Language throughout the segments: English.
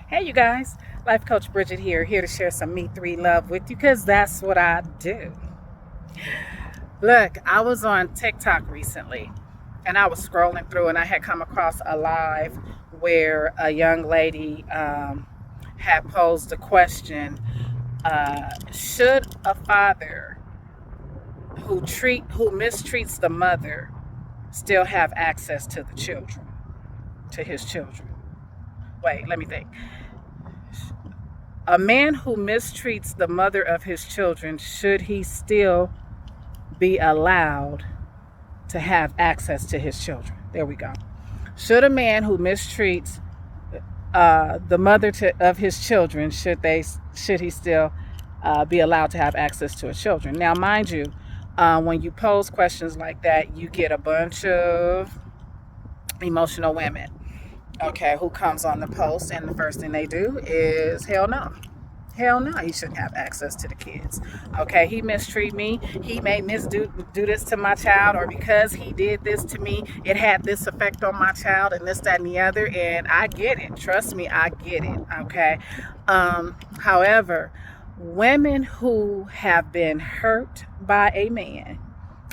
Hey, you guys. Life Coach Bridget here to share some Me 3 love with you because that's what I do. Look, I was on TikTok recently and I was scrolling through and I had come across a live where a young lady had posed a question. Should a father who mistreats the mother still have access to the children, to his children? Wait, let me think. A man who mistreats the mother of his children, should he still be allowed to have access to his children? There we go. Should a man who mistreats the mother of his children, should he still be allowed to have access to his children? Now, mind you, when you pose questions like that, you get a bunch of emotional women, okay, who comes on the post, and the first thing they do is hell no. Hell no, he shouldn't have access to the kids. Okay, he mistreat me. He may do this to my child, or because he did this to me, it had this effect on my child, and this, that, and the other. And I get it. Trust me, I get it. Okay. However, women who have been hurt by a man,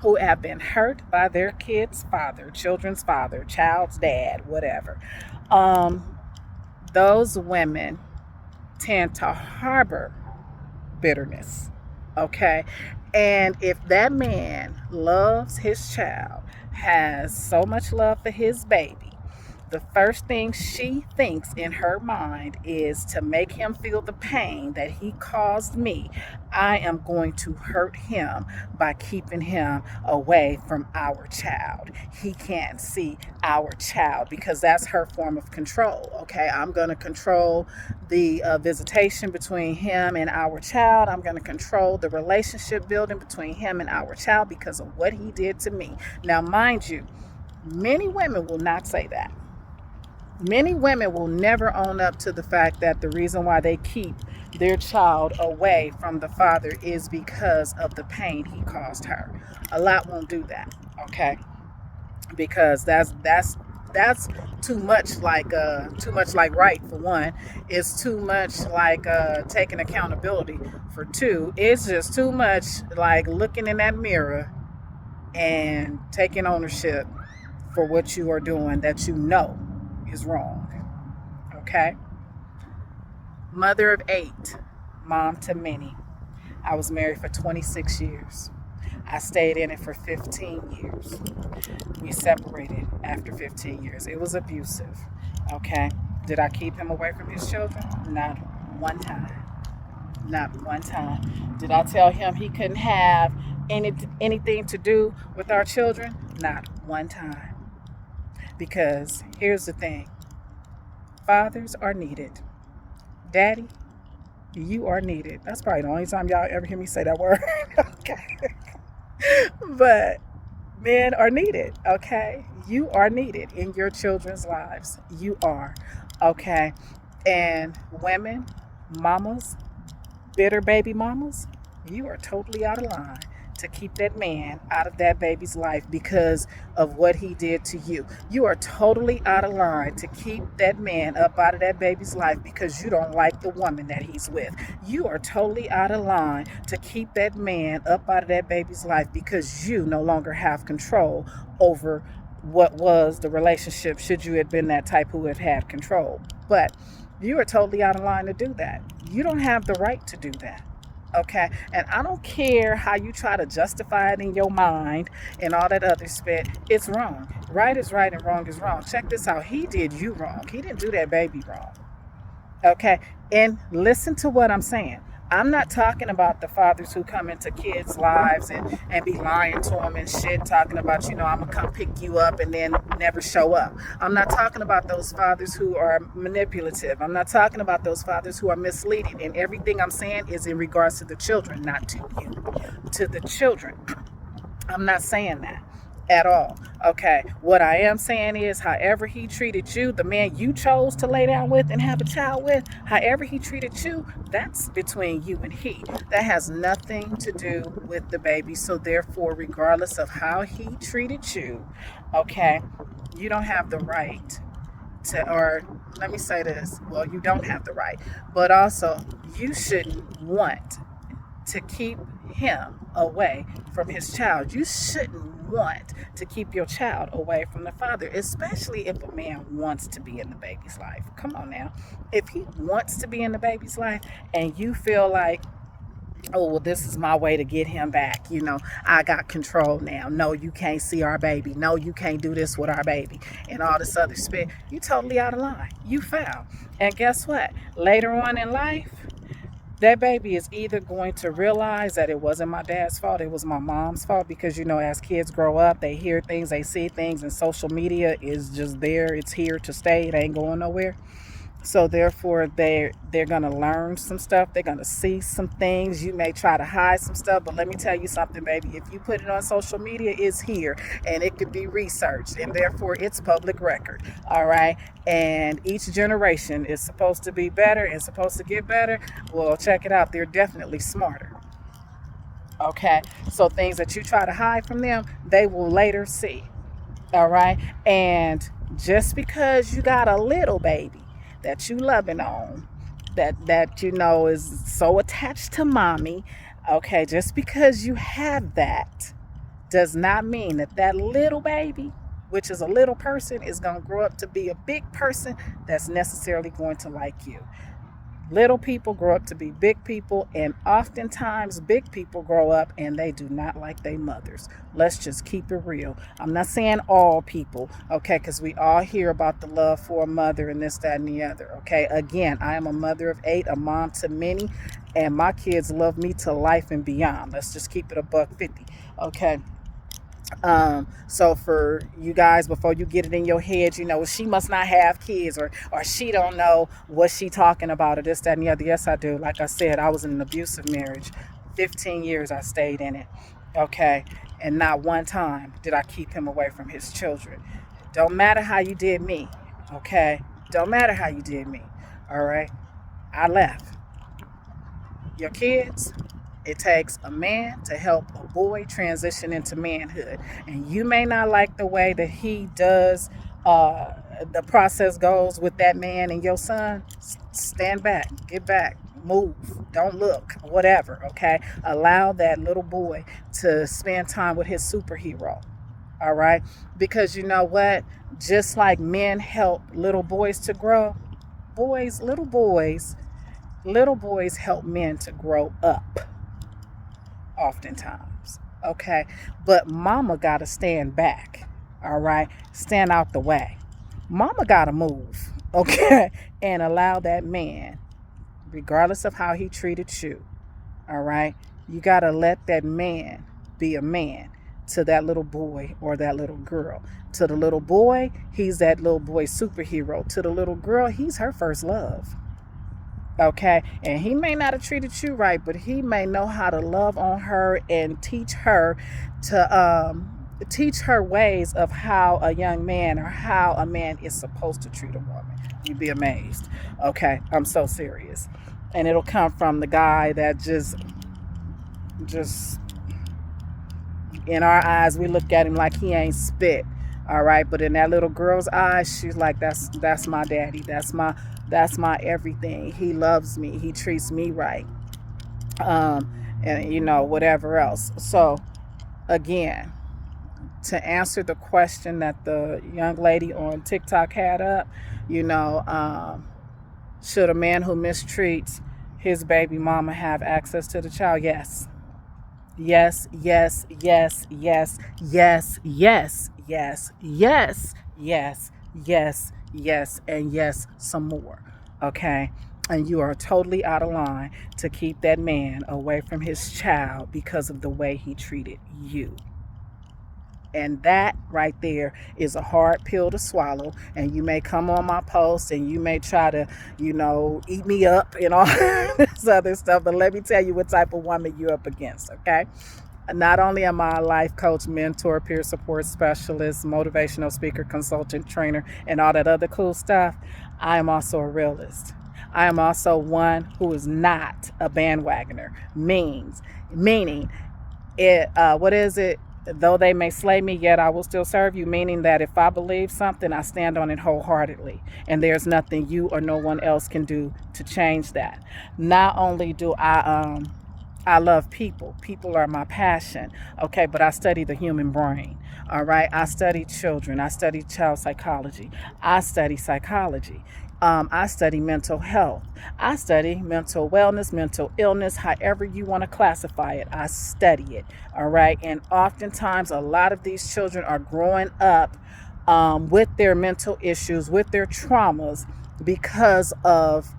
who have been hurt by their kid's father, children's father, child's dad, whatever, those women tend to harbor bitterness. Okay. And if that man loves his child, has so much love for his baby, the first thing she thinks in her mind is to make him feel the pain that he caused me. I am going to hurt him by keeping him away from our child. He can't see our child because that's her form of control. Okay, I'm going to control the visitation between him and our child. I'm going to control the relationship building between him and our child because of what he did to me. Now, mind you, many women will not say that. Many women will never own up to the fact that the reason why they keep their child away from the father is because of the pain he caused her. A lot won't do that, okay? Because that's too much like right, for one. It's too much like taking accountability, for two. It's just too much like looking in that mirror and taking ownership for what you are doing that you know is wrong. Okay. Mother of 8, mom to many. I was married for 26 years. I stayed in it for 15 years. We separated after 15 years. It was abusive. Okay. Did I keep him away from his children? Not one time. Not one time. Did I tell him he couldn't have anything to do with our children? Not one time. Because here's the thing. Fathers are needed. Daddy, you are needed. That's probably the only time y'all ever hear me say that word. Okay. But men are needed. Okay. You are needed in your children's lives. You are. Okay. And women, mamas, bitter baby mamas, you are totally out of line to keep that man out of that baby's life because of what he did to you. You are totally out of line to keep that man up out of that baby's life because you don't like the woman that he's with. You are totally out of line to keep that man up out of that baby's life because you no longer have control over what was the relationship, should you have been that type who had control. But you are totally out of line to do that. You don't have the right to do that. Okay, and I don't care how you try to justify it in your mind and all that other spit. It's wrong. Right is right and wrong is wrong. Check this out. He did you wrong. He didn't do that baby wrong. Okay, and listen to what I'm saying. I'm not talking about the fathers who come into kids' lives and be lying to them and shit, talking about, I'm going to come pick you up and then never show up. I'm not talking about those fathers who are manipulative. I'm not talking about those fathers who are misleading. And everything I'm saying is in regards to the children, not to you, to the children. I'm not saying that at all. Okay, what I am saying is, however he treated you, the man you chose to lay down with and have a child with, however he treated you, that's between you and he. That has nothing to do with the baby. So therefore, regardless of how he treated you, okay, you don't have the right or let me say this, well, you don't have the right, but also you shouldn't want to keep him away from his child. You shouldn't want to keep your child away from the father, especially if a man wants to be in the baby's life. Come on now. If he wants to be in the baby's life and you feel like, oh, well, this is my way to get him back. I got control now. No, you can't see our baby. No, you can't do this with our baby. And all this other spit. You totally out of line. You foul. And guess what? Later on in life, that baby is either going to realize that it wasn't my dad's fault, it was my mom's fault, because as kids grow up, they hear things, they see things, and social media is just there. It's here to stay. It ain't going nowhere. So therefore, they're gonna learn some stuff. They're gonna see some things. You may try to hide some stuff, but let me tell you something, baby. If you put it on social media, it's here, and it could be researched, and therefore it's public record. All right. And each generation is supposed to be better and supposed to get better. Well, check it out. They're definitely smarter. Okay. So things that you try to hide from them, they will later see. All right. And just because you got a little baby that you loving on, that is so attached to mommy, okay, just because you have that does not mean that little baby, which is a little person, is going to grow up to be a big person that's necessarily going to like you. Little people grow up to be big people, and oftentimes big people grow up and they do not like their mothers. Let's just keep it real. I'm not saying all people, okay, because we all hear about the love for a mother and this, that, and the other, okay? Again, I am a mother of 8, a mom to many, and my kids love me to life and beyond. Let's just keep it $1.50, okay? So for you guys, before you get it in your head, she must not have kids, or she don't know what she talking about, or this, that, and the other. Yes, I do. Like I said, I was in an abusive marriage. 15 years I stayed in it. Okay. And not one time did I keep him away from his children. Don't matter how you did me. Okay. Don't matter how you did me. All right. I left. Your kids, it takes a man to help a boy transition into manhood. And you may not like the way that he does, the process goes with that man and your son. Stand back, get back, move, don't look, whatever, okay? Allow that little boy to spend time with his superhero, all right? Because you know what? Just like men help little boys to grow, little boys help men to grow up. Oftentimes, okay, but mama gotta stand back, all right, stand out the way. Mama gotta move, okay, and allow that man, regardless of how he treated you, all right, you gotta let that man be a man to that little boy or that little girl. To the little boy, he's that little boy's superhero. To the little girl, he's her first love. Okay, and he may not have treated you right, but he may know how to love on her and teach her ways of how a young man or how a man is supposed to treat a woman. You'd be amazed. Okay, I'm so serious. And it'll come from the guy that just in our eyes, we look at him like he ain't spit. All right, but in that little girl's eyes, she's like, that's my daddy. That's my everything. He loves me. He treats me right. And whatever else. So again, to answer the question that the young lady on TikTok had up, should a man who mistreats his baby mama have access to the child? Yes. Yes, yes, yes, yes, yes, yes, yes, yes, yes, yes, yes, and yes, some more. Okay? And you are totally out of line to keep that man away from his child because of the way he treated you. And that right there is a hard pill to swallow. And you may come on my post and you may try to, eat me up and all this other stuff. But let me tell you what type of woman you're up against, okay? Not only am I a life coach, mentor, peer support specialist, motivational speaker, consultant, trainer, and all that other cool stuff, I am also a realist. I am also one who is not a bandwagoner. Meaning, what is it? Though they may slay me, yet I will still serve you, meaning that if I believe something, I stand on it wholeheartedly. And there's nothing you or no one else can do to change that. Not only do I love people. People are my passion. Okay, but I study the human brain. All right. I study children. I study child psychology. I study psychology. I study mental health. I study mental wellness, mental illness, however you want to classify it. I study it. All right. And oftentimes, a lot of these children are growing up with their mental issues, with their traumas, because of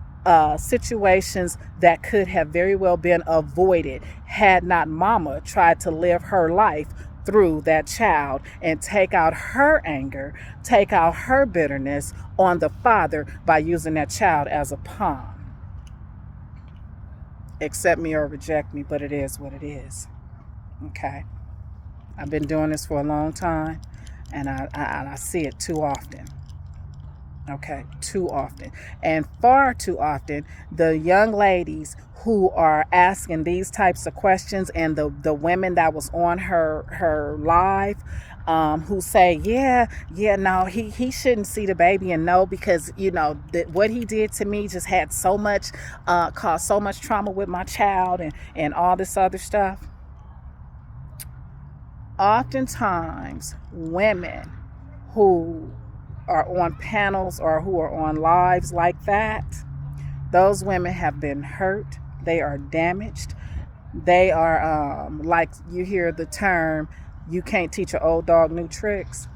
situations that could have very well been avoided had not mama tried to live her life through that child and take out her anger, take out her bitterness on the father by using that child as a pawn. Accept me or reject me, but it is what it is. Okay. I've been doing this for a long time, and I see it too often. Okay, too often. And far too often, the young ladies who are asking these types of questions, and the women that was on her live, who say, no, he shouldn't see the baby, and no, because what he did to me just had so much caused so much trauma with my child, and all this other stuff. Oftentimes women who are on panels or who are on lives like that, those women have been hurt. They are damaged. They are like, you hear the term, you can't teach an old dog new tricks.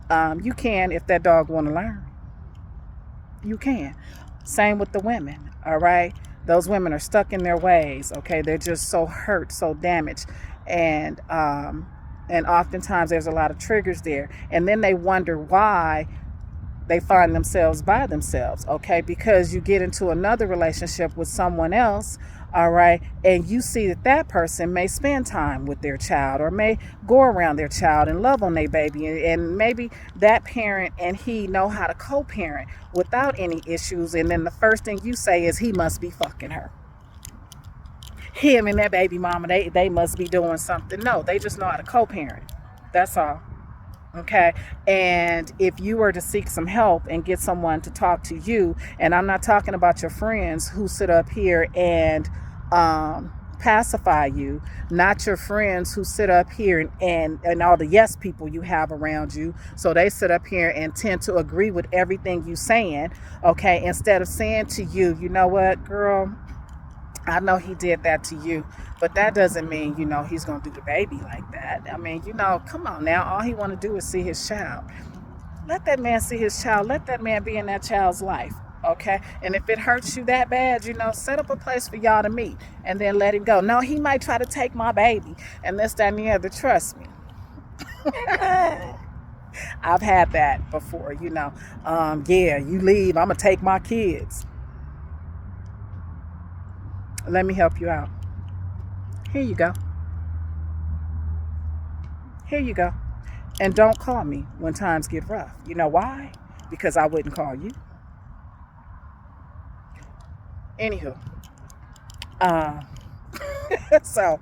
You can if that dog want to learn. You can. Same with the women. All right. Those women are stuck in their ways. Okay. They're just so hurt, so damaged. And oftentimes there's a lot of triggers there. And then they wonder why they find themselves by themselves. Okay. Because you get into another relationship with someone else. All right. And you see that person may spend time with their child or may go around their child and love on their baby. And maybe that parent and he know how to co-parent without any issues. And then the first thing you say is he must be fucking her. Him and that baby mama, they must be doing something. No, they just know how to co-parent. That's all. Okay. And if you were to seek some help and get someone to talk to you, and I'm not talking about your friends who sit up here and pacify you, not your friends who sit up here and all the yes people you have around you. So they sit up here and tend to agree with everything you saying. Okay. Instead of saying to you, you know what, girl, I know he did that to you, but that doesn't mean, he's going to do the baby like that. I mean, come on now. All he want to do is see his child. Let that man see his child. Let that man be in that child's life. Okay. And if it hurts you that bad, set up a place for y'all to meet and then let him go. No, he might try to take my baby and this, that, and the other. Trust me. I've had that before, you leave. I'm going to take my kids. Let me help you out. Here you go. Here you go. And don't call me when times get rough. You know why? Because I wouldn't call you. Anywho. So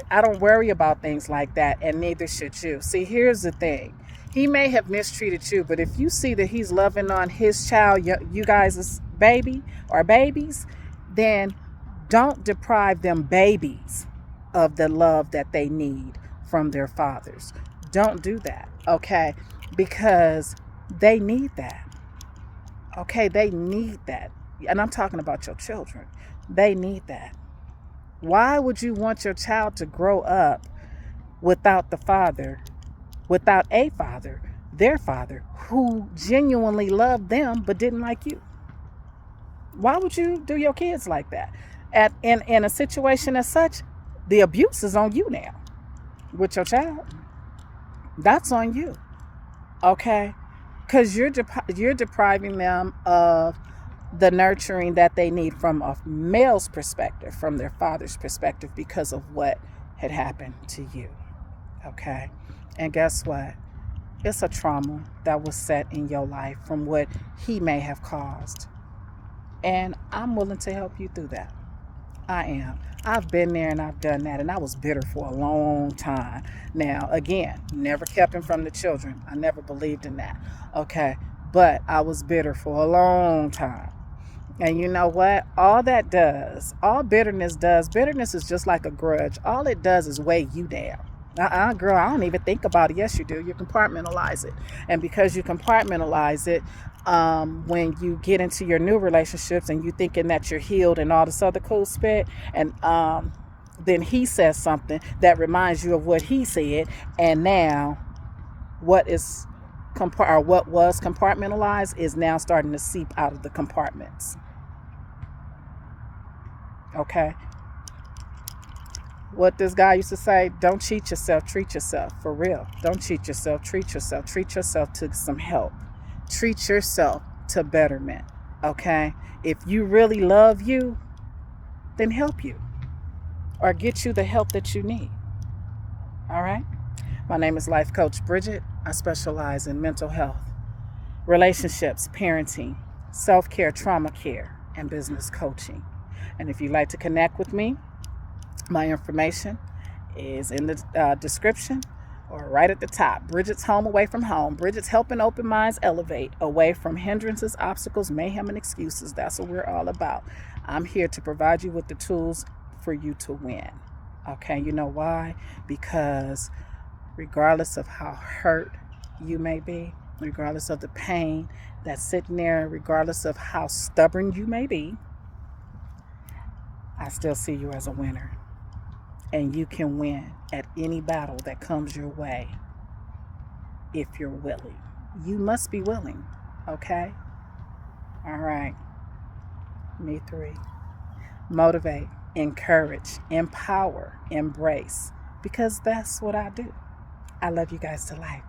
I don't worry about things like that, and neither should you. See, here's the thing. He may have mistreated you, but if you see that he's loving on his child, you guys' baby or babies, then don't deprive them babies of the love that they need from their fathers. Don't do that, okay? Because they need that. Okay, they need that. And I'm talking about your children. They need that. Why would you want your child to grow up without the father, without a father, their father, who genuinely loved them but didn't like you? Why would you do your kids like that? In a situation as such, the abuse is on you now with your child. That's on you. Okay? Because you're depriving them of the nurturing that they need from a male's perspective, from their father's perspective, because of what had happened to you. Okay? And guess what? It's a trauma that was set in your life from what he may have caused. And I'm willing to help you through that. I am. I've been there and I've done that, and I was bitter for a long time. Now, again, never kept him from the children. I never believed in that. Okay. But I was bitter for a long time. And you know what? All bitterness is just like a grudge. All it does is weigh you down. Girl, I don't even think about it. Yes, you do. You compartmentalize it. And because you compartmentalize it, when you get into your new relationships and you thinking that you're healed and all this other cool spit, and then he says something that reminds you of what he said, and now what is or what was compartmentalized is now starting to seep out of the compartments. Okay. What this guy used to say, don't cheat yourself, treat yourself. For real. Don't cheat yourself, treat yourself. Treat yourself to some help. Treat yourself to betterment. Okay. If you really love you, then help you or get you the help that you need. All right. My name is Life Coach Bridget. I specialize in mental health, relationships, parenting, self-care, trauma care, and business coaching. And if you'd like to connect with me, my information is in the description or right at the top. Bridget's Home Away from Home. Bridget's helping open minds elevate away from hindrances, obstacles, mayhem, and excuses. That's what we're all about. I'm here to provide you with the tools for you to win. Okay, you know why? Because regardless of how hurt you may be, regardless of the pain that's sitting there, regardless of how stubborn you may be, I still see you as a winner. And you can win at any battle that comes your way if you're willing. You must be willing, okay? All right. Me three. Motivate, encourage, empower, embrace, because that's what I do. I love you guys to life.